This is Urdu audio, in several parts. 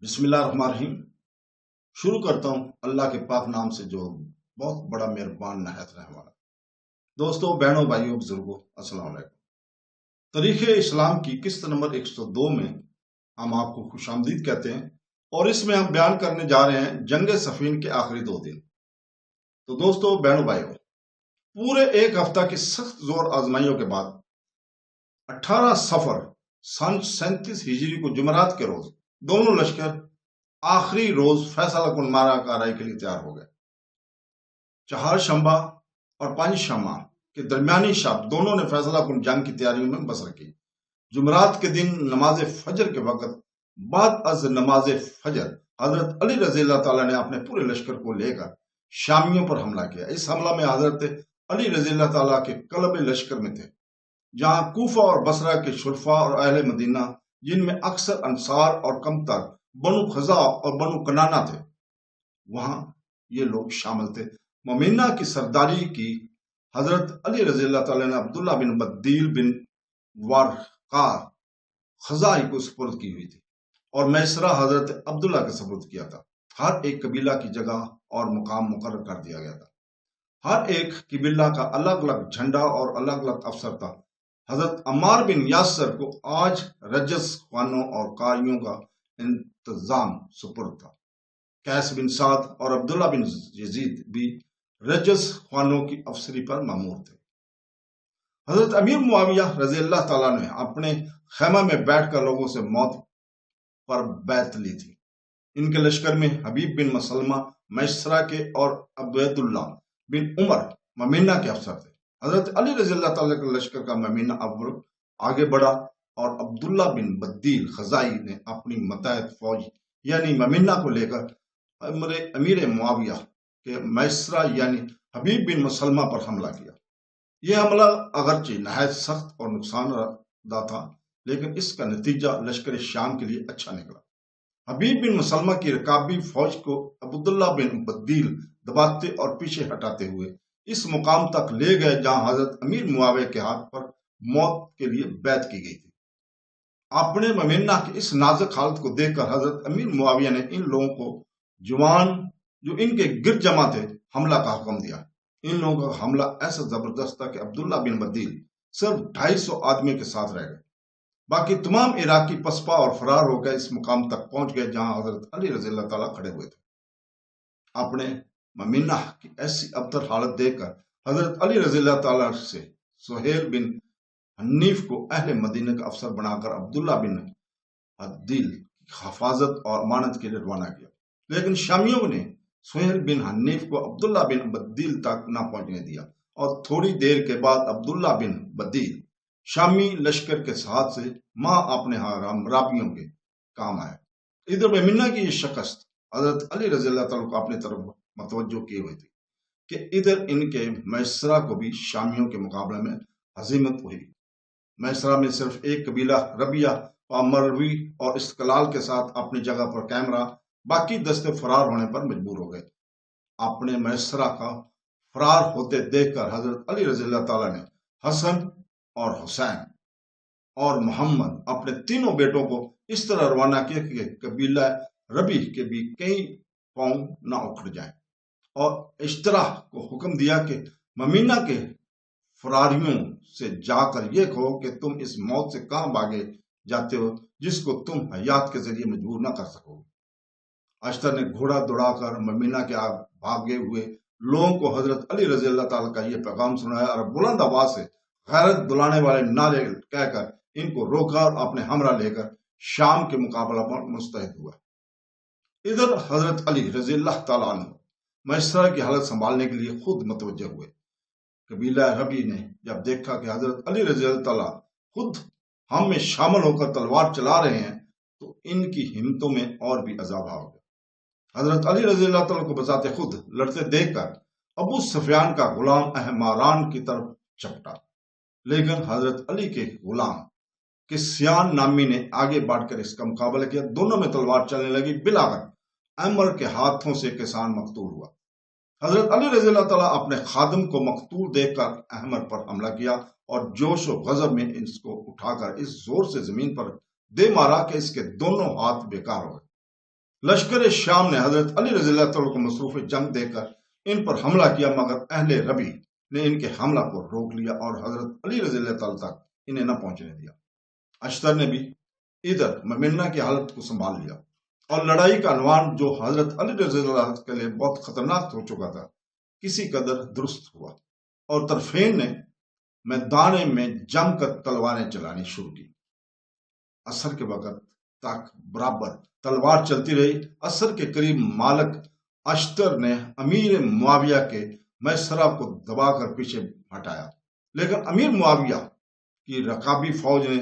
بسم اللہ الرحمن الرحیم۔ شروع کرتا ہوں اللہ کے پاک نام سے جو بہت بڑا مہربان نہایت رحم والا۔ دوستو، بہنوں، بھائیوں، بزرگوں، السلام علیکم۔ تاریخ اسلام کی قسط نمبر 102 میں ہم آپ کو خوش آمدید کہتے ہیں، اور اس میں ہم بیان کرنے جا رہے ہیں جنگ صفین کے آخری 2 دن۔ تو دوستو، بہنوں، بھائیوں، پورے ایک ہفتہ کی سخت زور آزمائیوں کے بعد 18 صفر سن 37 ہجری کو جمعرات کے روز دونوں لشکر آخری روز فیصلہ کن معرکہ کے لیے تیار ہو گئے۔ چہار شنبہ اور 5 شمع کے درمیانی شب دونوں نے فیصلہ کن جنگ کی تیاریوں میں بسر کی۔ جمعرات کے دن نماز فجر کے وقت بعد از نماز فجر حضرت علی رضی اللہ تعالیٰ نے اپنے پورے لشکر کو لے کر شامیوں پر حملہ کیا۔ اس حملہ میں حضرت علی رضی اللہ تعالیٰ کے قلب لشکر میں تھے، جہاں کوفہ اور بصرہ کے شرفاء اور اہل مدینہ، جن میں اکثر انصار اور کمتر بنو خزاع اور بنو کنانہ تھے، وہاں یہ لوگ شامل تھے۔ ممینہ کی سرداری کی حضرت علی رضی اللہ تعالیٰ نے عبداللہ بن بدیل بن وارقار خزاعی کو سپرد کی ہوئی تھی، اور میسرہ حضرت عبداللہ کے سپرد کیا تھا۔ ہر ایک قبیلہ کی جگہ اور مقام مقرر کر دیا گیا تھا۔ ہر ایک قبیلہ کا الگ الگ جھنڈا اور الگ الگ افسر تھا۔ حضرت عمار بن یاسر کو آج رجس خوانوں اور قاریوں کا انتظام سپرد تھا۔ قیس بن سعد اور عبداللہ بن یزید بھی رجس خوانوں کی افسری پر مامور تھے۔ حضرت امیر معاویہ رضی اللہ تعالیٰ نے اپنے خیمہ میں بیٹھ کر لوگوں سے موت پر بیعت لی تھی۔ ان کے لشکر میں حبیب بن مسلمہ میسرہ کے اور عبید اللہ بن عمر ممینہ کے افسر تھے۔ حضرت علی رضی اللہ تعالیٰ کے لشکر کا ممینہ اول آگے بڑھا، اور عبداللہ بن بدیل خزاعی نے اپنی متحد فوج یعنی ممینہ کو لے کر امیر معاویہ کے میسرہ یعنی حبیب بن مسلمہ پر حملہ کیا۔ یہ حملہ اگرچہ نہایت سخت اور نقصان دہ تھا، لیکن اس کا نتیجہ لشکر شام کے لیے اچھا نکلا۔ حبیب بن مسلمہ کی رکابی فوج کو عبداللہ بن بدیل دباتے اور پیچھے ہٹاتے ہوئے اس مقام تک لے گئے جہاں حضرت امیر معاویہ کے ہاتھ پر موت کے لیے بیعت کی گئی تھی۔ اپنے ممینہ کی اس نازک حالت کو دیکھ کر حضرت امیر معاویہ نے ان لوگوں کو جوان جو ان کے گرد جمع تھے حملہ کا حکم دیا۔ ان لوگوں کا حملہ ایسا زبردست تھا کہ عبداللہ بن بدیل صرف 250 آدمی کے ساتھ رہ گئے۔ باقی تمام عراقی پسپا اور فرار ہو گئے اس مقام تک پہنچ گئے جہاں حضرت علی رضی اللہ تعالیٰ کھڑے ہوئے تھے۔ اپنے ممینہ کی ایسی ابتر حالت دیکھ کر حضرت علی رضی اللہ تعالیٰ سے سہیل بن حنیف کو اہل مدینہ کا افسر بنا کر عبداللہ بن عدیل کی حفاظت اور امانت کے لیے روانہ کیا، لیکن شامیوں نے سہیل بن حنیف کو عبداللہ بن بدیل تک نہ پہنچنے دیا، اور تھوڑی دیر کے بعد عبداللہ بن بدیل شامی لشکر کے ساتھ سے ماں اپنے رابیوں کے کام آئے۔ ادھر ممینہ کی یہ شکست حضرت علی رضی اللہ تعالیٰ کو اپنی طرف متوجہ کیے ہوئے تھی کہ ادھر ان کے میسرہ کو بھی شامیوں کے مقابلے میں ہزیمت ہوئی۔ میسرہ میں صرف ایک قبیلہ ربیہ و مروی اور استقلال کے ساتھ اپنی جگہ پر قائم رہا، باقی دستے فرار ہونے پر مجبور ہو گئے۔ اپنے میسرہ کا فرار ہوتے دیکھ کر حضرت علی رضی اللہ تعالیٰ نے حسن اور حسین اور محمد اپنے تینوں بیٹوں کو اس طرح روانہ کیا کہ قبیلہ ربی کے بھی کئی پاؤں نہ اکھڑ جائیں، اور اشتراح کو حکم دیا کہ ممینہ کے فراریوں سے جا کر یہ کہو کہ تم اس موت سے کہاں بھاگے جاتے ہو جس کو تم حیات کے ذریعے مجبور نہ کر سکو۔ اشتر نے گھوڑا دوڑا کر ممینہ کے بھاگے ہوئے لوگوں کو حضرت علی رضی اللہ تعالیٰ کا یہ پیغام سنایا، اور بلند آواز سے غیرت دلانے والے نعرے کہہ کر ان کو روکا اور اپنے ہمراہ لے کر شام کے مقابلہ پر مستعد ہوا۔ ادھر حضرت علی رضی اللہ تعالیٰ عنہ میسرہ کی حالت سنبھالنے کے لیے خود متوجہ ہوئے۔ قبیلہ ربی نے جب دیکھا کہ حضرت علی رضی اللہ تعالیٰ خود ہم میں شامل ہو کر تلوار چلا رہے ہیں تو ان کی ہمتوں میں اور بھی اضافہ ہو گیا۔ حضرت علی رضی اللہ تعالیٰ کو بذات خود لڑتے دیکھ کر ابو سفیان کا غلام احماران کی طرف چپٹا، لیکن حضرت علی کے غلام کسیان نامی نے آگے بڑھ کر اس کا مقابلہ کیا۔ دونوں میں تلوار چلنے لگی۔ بلاغت عمر کے ہاتھوں سے کسان مقتول ہوا۔ حضرت علی رضی اللہ تعالیٰ اپنے خادم کو مقتول دیکھ کر احمر پر حملہ کیا، اور جوش و غضب میں اس کو اٹھا کر اس زور سے زمین پر دے مارا کہ اس کے دونوں ہاتھ بیکار ہو گئے۔ لشکر شام نے حضرت علی رضی اللہ تعالیٰ کو مصروف جنگ دے کر ان پر حملہ کیا، مگر اہل ربی نے ان کے حملہ کو روک لیا اور حضرت علی رضی اللہ تعالیٰ تک انہیں نہ پہنچنے دیا۔ اشتر نے بھی ادھر ممنہ کی حالت کو سنبھال لیا اور لڑائی کا عنوان جو حضرت علی رضی اللہ کے لیے بہت خطرناک ہو چکا تھا کسی قدر درست ہوا، اور طرفین نے میدان میں جم کر تلواریں چلانی شروع کی۔ عصر کے وقت تک برابر تلوار چلتی رہی۔ عصر کے قریب مالک اشتر نے امیر معاویہ کے میسرہ کو دبا کر پیچھے ہٹایا، لیکن امیر معاویہ کی رقابی فوج نے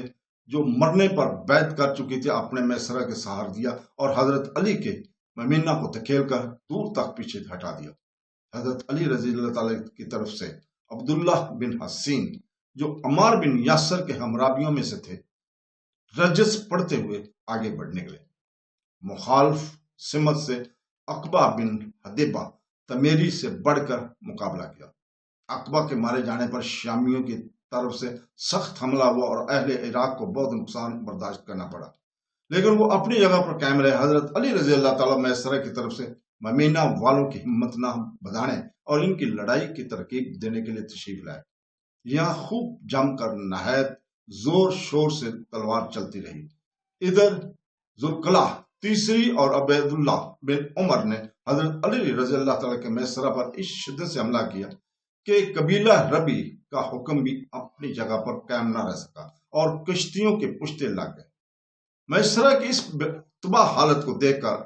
جو مرنے پر بیعت کر چکی تھی اپنے میسرہ کے سہار دیا اور حضرت علی کے ممنہ کو دھکیل کر دور تک پیچھے ہٹا دیا۔ حضرت علی رضی اللہ تعالیٰ کی طرف سے عبداللہ بن حسین جو عمار بن یاسر کے ہمراہیوں میں سے تھے رجس پڑھتے ہوئے آگے بڑھنے لگے۔ مخالف سمت سے عقبہ بن حدیبہ تمیری سے بڑھ کر مقابلہ کیا۔ عقبہ کے مارے جانے پر شامیوں کی طرف سے سخت حملہ ہوا اور اہل عراق کو بہت نقصان برداشت کرنا پڑا، لیکن وہ اپنی جگہ پر قائم رہے۔ حضرت علی رضی اللہ تعالیٰ میسرہ کی طرف سے ممینہ والوں کی ہمت نہ بڑھانے اور ان کی لڑائی کی ترکیب دینے کے لیے تشریف لائے۔ یہاں خوب جم کر نہایت زور شور سے تلوار چلتی رہی۔ ادھر ذوالقلع تیسری اور عبیداللہ بن عمر نے حضرت علی رضی اللہ تعالیٰ کے میسرہ پر اس شدت سے حملہ کیا کہ قبیلہ ربی کا حکم بھی اپنی جگہ پر قائم نہ رہ سکا اور کشتیوں کے پشتے لگ گئے۔ میسرہ کی اس تباہ حالت کو دیکھ کر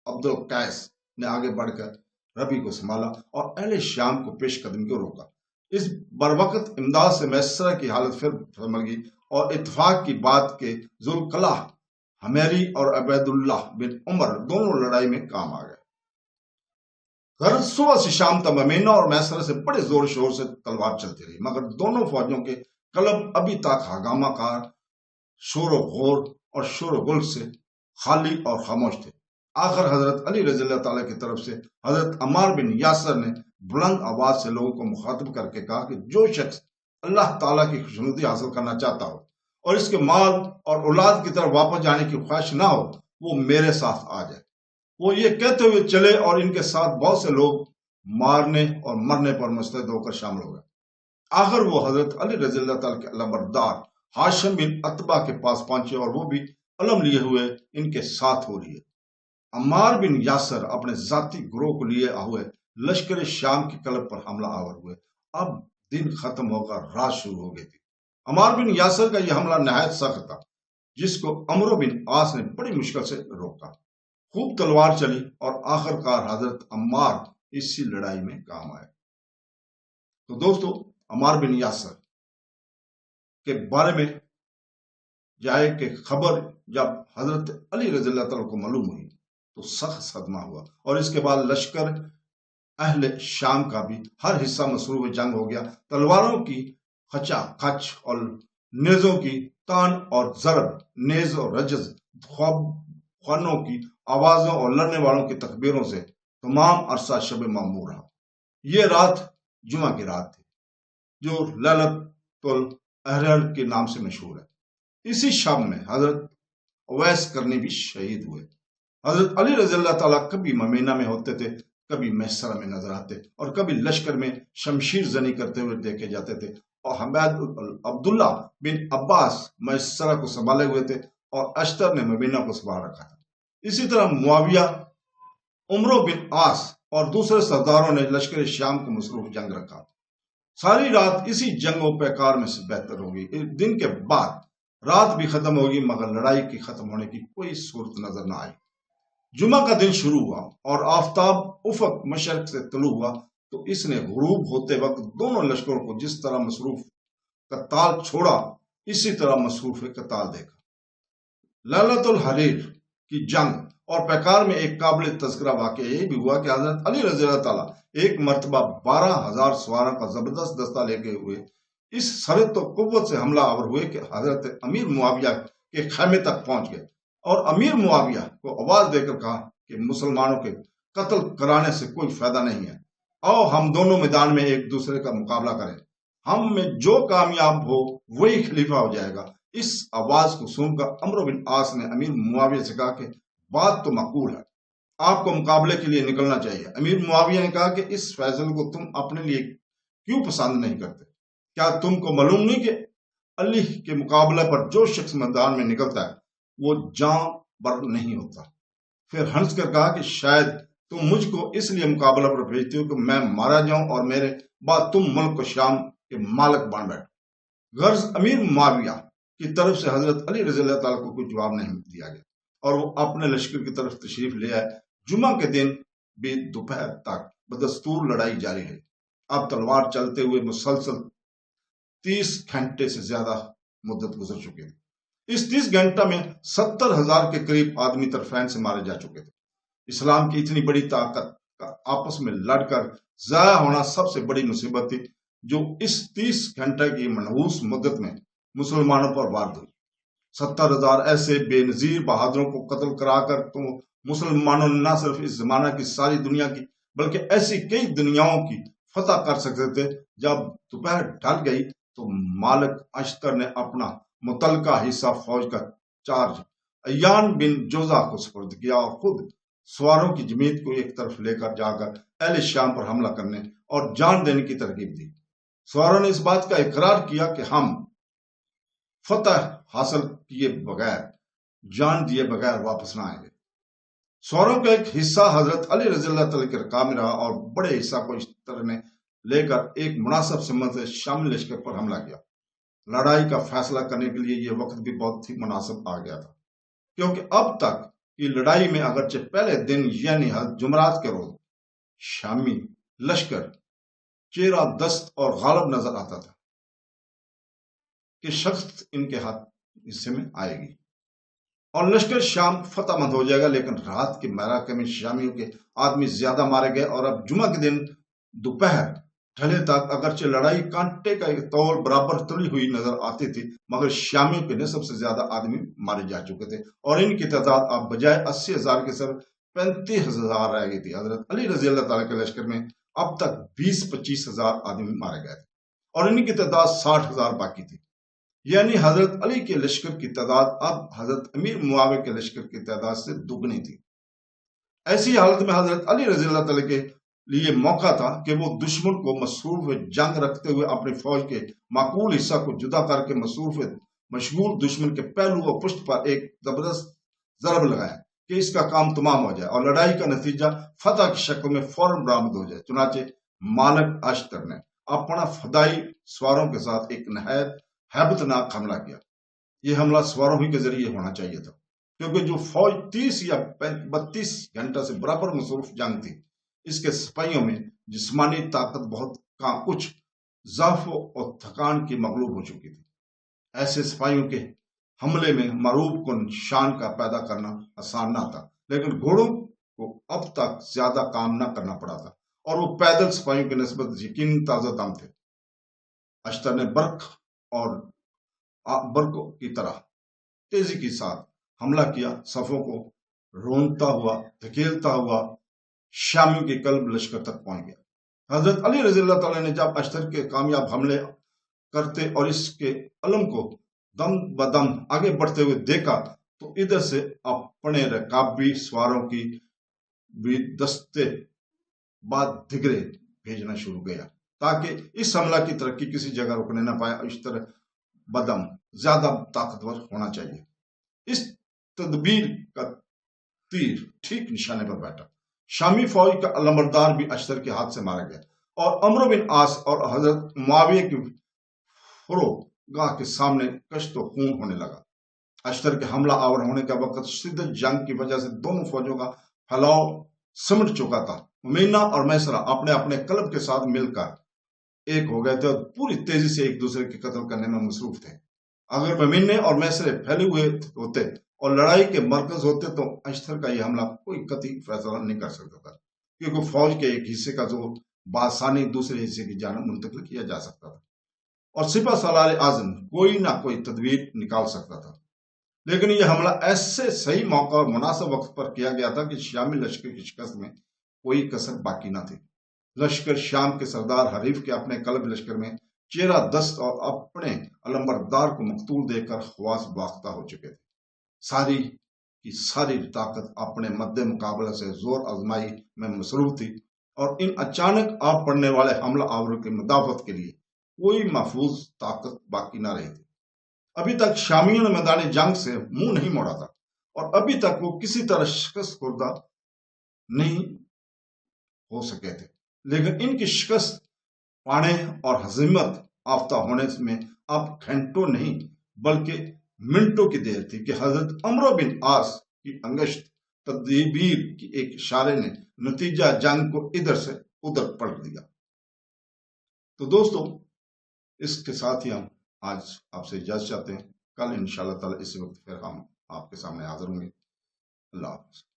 عبد القیس نے آگے بڑھ کر ربی کو سنبھالا اور اہل شام کو پیش قدمی کو روکا۔ اس بروقت امداد سے میسرہ کی حالت پھر سنبھل گئی اور اتفاق کی بات کہ ذوالقلع حمیری اور عبید اللہ بن عمر دونوں لڑائی میں کام آ گئے۔ غرض صبح سے شام تک ممینہ اور میسرہ سے بڑے زور شور سے تلوار چلتی رہی، مگر دونوں فوجوں کے قلب ابھی تک ہنگامہ کار شور و غور اور شور و غل سے خالی اور خاموش تھے۔ آخر حضرت علی رضی اللہ تعالیٰ کی طرف سے حضرت عمار بن یاسر نے بلند آواز سے لوگوں کو مخاطب کر کے کہا کہ جو شخص اللہ تعالیٰ کی خوشنودی حاصل کرنا چاہتا ہو اور اس کے مال اور اولاد کی طرف واپس جانے کی خواہش نہ ہو وہ میرے ساتھ آ جائے۔ وہ یہ کہتے ہوئے چلے اور ان کے ساتھ بہت سے لوگ مارنے اور مرنے پر مستعد ہو کر شامل ہو گئے۔ آخر وہ حضرت علی رضی اللہ تعالیٰ کے علمبردار ہاشم بن عتبہ کے پاس پہنچے اور وہ بھی علم لیے ہوئے ان کے ساتھ ہو لیے۔ عمار بن یاسر اپنے ذاتی گروہ کو لیے ہوئے لشکر شام کی قلب پر حملہ آور ہوئے۔ اب دن ختم ہو کر رات شروع ہو گئی تھی۔ عمار بن یاسر کا یہ حملہ نہایت سخت تھا جس کو عمرو بن عاص نے بڑی مشکل سے روکا۔ خوب تلوار چلی اور آخر کار حضرت عمار اسی لڑائی میں کام آئے۔ تو دوستو عمار بن یاسر کے بارے میں جائے کہ خبر جب حضرت علی رضی اللہ تعالیٰ کو معلوم ہوئی تو سخت صدمہ ہوا اور اس کے بعد لشکر اہل شام کا بھی ہر حصہ مصروف جنگ ہو گیا۔ تلواروں کی خچا خچ اور نیزوں کی تان اور ضرب، نیز اور رجز، خوانوں کی آوازوں اور لڑنے والوں کی تکبیروں سے تمام عرصہ شب معمور رہا۔ یہ رات جمعہ کی رات تھی جو لیلۃ الاحرار کے نام سے مشہور ہے۔ اسی شب میں حضرت اویس کرنی بھی شہید ہوئے۔ حضرت علی رضی اللہ تعالیٰ کبھی ممینہ میں ہوتے تھے، کبھی میسرہ میں نظر آتے اور کبھی لشکر میں شمشیر زنی کرتے ہوئے دیکھے جاتے تھے، اور عبداللہ بن عباس میسرہ کو سنبھالے ہوئے تھے اور اشتر نے ممینہ کو سنبھال رکھا تھا۔ اسی طرح معاویہ، عمرو بن عاص اور دوسرے سرداروں نے لشکر شام کو مصروف جنگ رکھا۔ ساری رات اسی جنگ و پیکار میں سے بہتر ہوگی۔ دن کے بعد رات بھی ختم ہوگی مگر لڑائی کی ختم ہونے کی کوئی صورت نظر نہ آئی۔ جمعہ کا دن شروع ہوا اور آفتاب افق مشرق سے طلوع ہوا تو اس نے غروب ہوتے وقت دونوں لشکروں کو جس طرح مصروف قتال چھوڑا اسی طرح مصروف قتال دیکھا۔ لیلۃ الحریر کی جنگ اور پیکار میں ایک قابل تذکرہ واقعہ یہ بھی ہوا کہ حضرت علی رضی اللہ تعالیٰ ایک مرتبہ 12,000 سواروں کا زبردست دستہ لے کے ہوئے اس سرت و قوت سے حملہ آور ہوئے کہ حضرت امیر معاویہ کے خیمے تک پہنچ گئے اور امیر معاویہ کو آواز دے کر کہا کہ مسلمانوں کے قتل کرانے سے کوئی فائدہ نہیں ہے، آؤ ہم دونوں میدان میں ایک دوسرے کا مقابلہ کریں، ہم میں جو کامیاب ہو وہی خلیفہ ہو جائے گا۔ اس آواز کو سن کر عمرو بن عاص نے امیر معاویہ سے کہا کہ بات تو معقول ہے، آپ کو مقابلے کے لیے نکلنا چاہیے۔ امیر معاویہ نے کہا کہ اس فیصلے کو تم اپنے لیے کیوں پسند نہیں کرتے؟ کیا تم کو معلوم نہیں کہ علی کے مقابلے پر جو شخص میدان میں نکلتا ہے وہ جان بر نہیں ہوتا؟ پھر ہنس کر کہا کہ شاید تم مجھ کو اس لیے مقابلہ پر بھیجتے ہو کہ میں مارا جاؤں اور میرے بعد تم ملک و شام کے مالک بن بیٹھو۔ غرض امیر معاویہ کی طرف سے حضرت علی رضی اللہ تعالیٰ کو کوئی جواب نہیں دیا گیا اور وہ اپنے لشکر کی طرف تشریف لے آئے۔ جمعہ کے دن بھی دوپہر تک بدستور لڑائی جاری رہی۔ اب تلوار چلتے ہوئے مسلسل 30 گھنٹے سے زیادہ مدت گزر چکی تھی۔ اس 30 گھنٹہ میں 70,000 کے قریب آدمی طرفین سے مارے جا چکے تھے۔ اسلام کی اتنی بڑی طاقت کا آپس میں لڑ کر ضائع ہونا سب سے بڑی مصیبت تھی جو اس 30 گھنٹے کی منحوس مدت میں مسلمانوں پر وارد ہوئی۔ 70,000 ایسے بے نظیر بہادروں کو قتل کرا کر تو مسلمانوں نے نہ صرف اس زمانہ کی ساری دنیا کی بلکہ ایسی کئی دنیاؤں کی فتح کر سکتے تھے۔ جب دوپہر ڈھل گئی تو مالک اشتر نے اپنا متعلقہ حصہ فوج کا چارج ایان بن جوزہ کو سپرد کیا اور خود سواروں کی جماعت کو ایک طرف لے کر جا کر اہل شام پر حملہ کرنے اور جان دینے کی ترغیب دی۔ سواروں نے اس بات کا اقرار کیا کہ ہم فتح حاصل کیے بغیر جان دیے بغیر واپس نہ آئیں گے۔ سواروں کا ایک حصہ حضرت علی رضی اللہ تعالیٰ کے رکاب میں رہا اور بڑے حصہ کو اس طرح نے لے کر ایک مناسب سمت سے شامی لشکر پر حملہ کیا۔ لڑائی کا فیصلہ کرنے کے لیے یہ وقت بھی بہت ہی مناسب آ گیا تھا، کیونکہ اب تک کی لڑائی میں اگرچہ پہلے دن یعنی جمعرات کے روز شامی لشکر چیرہ دست اور غالب نظر آتا تھا کہ شخص ان کے ہاتھ حصے میں آئے گی اور لشکر شام فتح مند ہو جائے گا، لیکن رات کے معرکے میں شامیوں کے آدمی زیادہ مارے گئے اور اب جمعہ کے دن دوپہر ڈھلے تک اگرچہ لڑائی کانٹے کا ایک طول برابر تلی ہوئی نظر آتی تھی، مگر شامیوں کے نصف سے زیادہ آدمی مارے جا چکے تھے اور ان کی تعداد اب بجائے 80,000 کے صرف 35,000 رہ گئی تھی۔ حضرت علی رضی اللہ تعالیٰ کے لشکر میں اب تک 20-25,000 آدمی مارے گئے تھے اور ان کی تعداد 60,000 باقی تھی، یعنی حضرت علی کے لشکر کی تعداد اب حضرت امیر معاویہ کے لشکر کی تعداد سے دگنی تھی۔ ایسی حالت میں حضرت علی رضی اللہ تعالیٰ کے لیے موقع تھا کہ وہ دشمن کو مصروف جنگ رکھتے ہوئے اپنی فوج کے معقول حصہ کو جدا کر کے مشغول دشمن کے پہلو اور پشت پر ایک زبردست ضرب لگائے کہ اس کا کام تمام ہو جائے اور لڑائی کا نتیجہ فتح کی شکل میں فوراً برآمد ہو جائے۔ چنانچہ مالک اشتر نے اپنا فدائی سواروں کے ساتھ ایک نہایت ہیبت ناک حملہ کیا۔ یہ حملہ سواروں ہی کے ذریعے ہونا چاہیے تھا، کیونکہ جو فوج 30 یا 32 گھنٹہ سے برابر مصروف جنگ تھی، اس کے سپاہیوں میں جسمانی طاقت بہت کچھ ضعف اور تھکان کی مغلوب ہو چکی تھی۔ ایسے سپاہیوں کے حملے میں معروف کن شان کا پیدا کرنا آسان نہ تھا، لیکن گھوڑوں کو اب تک زیادہ کام نہ کرنا پڑا تھا اور وہ پیدل سپاہیوں کی نسبت یقیناً تازہ دم تھے۔ اشتر نے برق کی طرح تیزی کے ساتھ حملہ کیا، صفوں کو رونتا ہوا دھکیلتا ہوا شامیوں کے قلب لشکر تک پہنچ گیا۔ حضرت علی رضی اللہ تعالیٰ نے جب اشتر کے کامیاب حملے کرتے اور اس کے علم کو دم بدم آگے بڑھتے ہوئے دیکھا تو ادھر سے اپنے رکابی سواروں کی بھی دستے بعد دگرے بھیجنا شروع کیا تاکہ اس حملہ کی ترقی کسی جگہ رکنے نہ پائے۔ اشتر بدم زیادہ طاقتور ہونا چاہیے۔ اس تدبیر کا تیر ٹھیک نشانے پر بیٹھا۔ شامی فوج کا علمبردار بھی اشتر کے ہاتھ سے مارا گیا اور عمرو بن عاص اور حضرت معاویہ کی فروگاہ کے سامنے کشت و خون ہونے لگا۔ اشتر کے حملہ آور ہونے کا وقت شدت جنگ کی وجہ سے دونوں فوجوں کا پھیلاؤ سمٹ چکا تھا۔ ممینا اور میسرہ اپنے اپنے قلب کے ساتھ مل کر ایک ہو گئے تھے اور پوری تیزی سے ایک دوسرے کے قتل کرنے میں مصروف تھے۔ اگر ممینے اور میسرے پھیلے ہوئے ہوتے اور لڑائی کے مرکز ہوتے تو اشتر کا یہ حملہ کوئی قطعی فیصلہ نہیں کر سکتا تھا، کیونکہ فوج کے ایک حصے کا زور بآسانی دوسرے حصے کی جانب منتقل کیا جا سکتا تھا اور سپہ سالار اعظم کوئی نہ کوئی تدبیر نکال سکتا تھا۔ لیکن یہ حملہ ایسے صحیح موقع اور مناسب وقت پر کیا گیا تھا کہ شامی لشکر کی شکست میں کوئی کسر باقی نہ تھی۔ لشکر شام کے سردار حریف کے اپنے قلب لشکر میں چیرہ دست اور اپنے علمبردار کو مقتول دیکھ کر خواص باختہ ہو چکے تھے۔ ساری کی ساری طاقت اپنے مد مقابلہ سے زور آزمائی میں مصروف تھی اور ان اچانک آپ پڑنے والے حملہ آوروں کی مدافعت کے لیے کوئی محفوظ طاقت باقی نہ رہی تھی۔ ابھی تک شامیوں نے میدان جنگ سے منہ نہیں موڑا تھا اور ابھی تک وہ کسی طرح شکست خوردہ نہیں ہو سکے تھے، لیکن ان کی شکست پانے اور ہزیمت یافتہ ہونے میں اب گھنٹوں نہیں بلکہ منٹوں کی دیر تھی کہ حضرت عمرو بن عاص کی انگشت تدبیر کی ایک اشارے نے نتیجہ جنگ کو ادھر سے ادھر پلٹ دیا۔ تو دوستو، اس کے ساتھ ہی ہم آج آپ سے اجازت چاہتے ہیں۔ کل انشاءاللہ تعالی اسی وقت پھر ہم آپ کے سامنے حاضر ہوں گے۔ اللہ حافظ۔